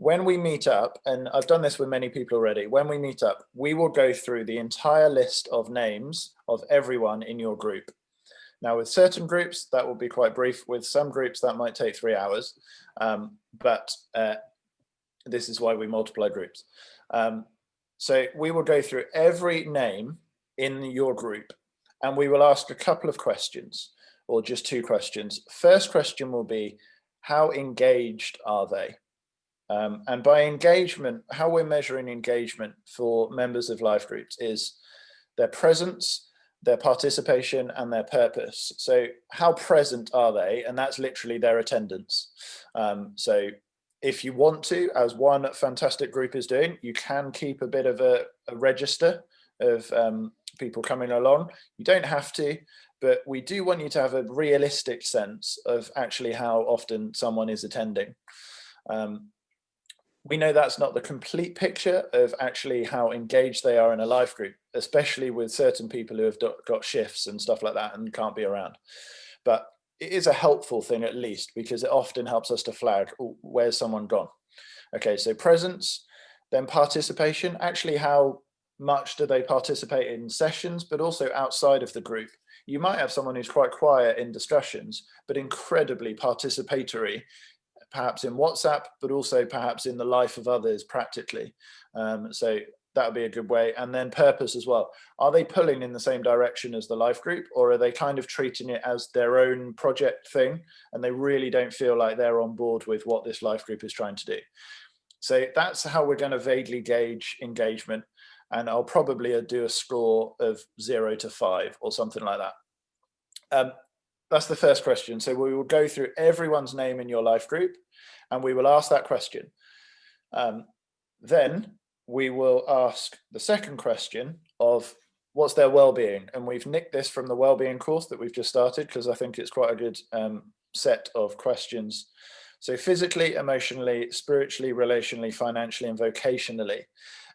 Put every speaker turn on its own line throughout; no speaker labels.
when we meet up, and I've done this with many people already, when we meet up, we will go through the entire list of names of everyone in your group. Now, with certain groups, that will be quite brief. With some groups, that might take 3 hours, but this is why we multiply groups. So we will go through every name in your group, and we will ask a couple of questions, or just 2 questions. First question will be, how engaged are they? And by engagement, how we're measuring engagement for members of life groups is their presence, their participation, and their purpose. So how present are they? And that's literally their attendance. So if you want to, as one fantastic group is doing, you can keep a bit of a register of people coming along. You don't have to, but we do want you to have a realistic sense of actually how often someone is attending. We know that's not the complete picture of actually how engaged they are in a life group, especially with certain people who have got shifts and stuff like that and can't be around. But it is a helpful thing, at least, because it often helps us to flag, oh, where's someone gone? Okay, so presence, then participation, actually how much do they participate in sessions, but also outside of the group. You might have someone who's quite quiet in discussions, but incredibly participatory, perhaps in WhatsApp, but also perhaps in the life of others practically. So that would be a good way. And then purpose as well. Are they pulling in the same direction as the life group, or are they kind of treating it as their own project thing, and they really don't feel like they're on board with what this life group is trying to do? So that's how we're going to vaguely gauge engagement. And I'll probably do a score of 0 to 5 or something like that. That's the first question. So we will go through everyone's name in your life group, and we will ask that question. Then we will ask the second question of what's their well-being. And we've nicked this from the well-being course that we've just started, because I think it's quite a good set of questions. So physically, emotionally, spiritually, relationally, financially, and vocationally.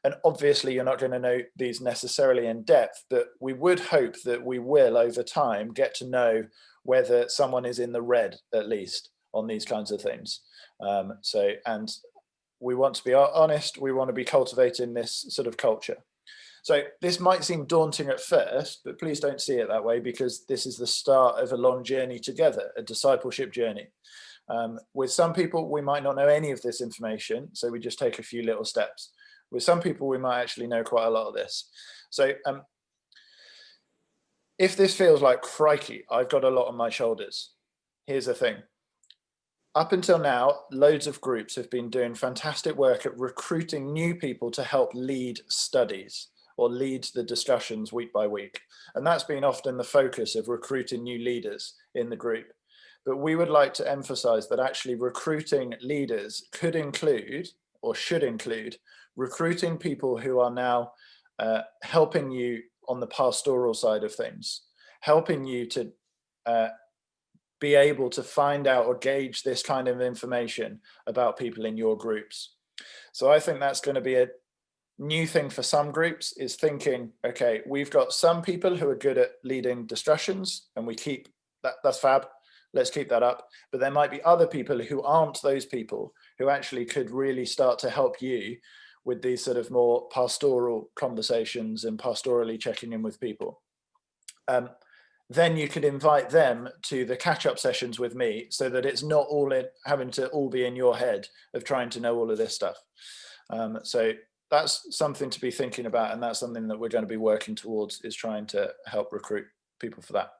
And obviously, you're not going to know these necessarily in depth, but we would hope that we will, over time, get to know whether someone is in the red, at least, on these kinds of things. And we want to be honest, we want to be cultivating this sort of culture. So this might seem daunting at first, but please don't see it that way, because this is the start of a long journey together, a discipleship journey. With some people, we might not know any of this information, so we just take a few little steps. With some people, we might actually know quite a lot of this. So if this feels like, crikey, I've got a lot on my shoulders, here's the thing. Up until now, loads of groups have been doing fantastic work at recruiting new people to help lead studies or lead the discussions week by week. And that's been often the focus of recruiting new leaders in the group. But we would like to emphasize that actually recruiting leaders could include, or should include, recruiting people who are now helping you on the pastoral side of things, helping you to be able to find out or gauge this kind of information about people in your groups. So I think that's going to be a new thing for some groups, is thinking, okay, we've got some people who are good at leading discussions, and we keep that, that's fab, let's keep that up. But there might be other people who aren't those people, who actually could really start to help you with these sort of more pastoral conversations and pastorally checking in with people. Then you could invite them to the catch-up sessions with me, so that it's not all having to all be in your head of trying to know all of this stuff. So that's something to be thinking about, and that's something that we're going to be working towards, is trying to help recruit people for that.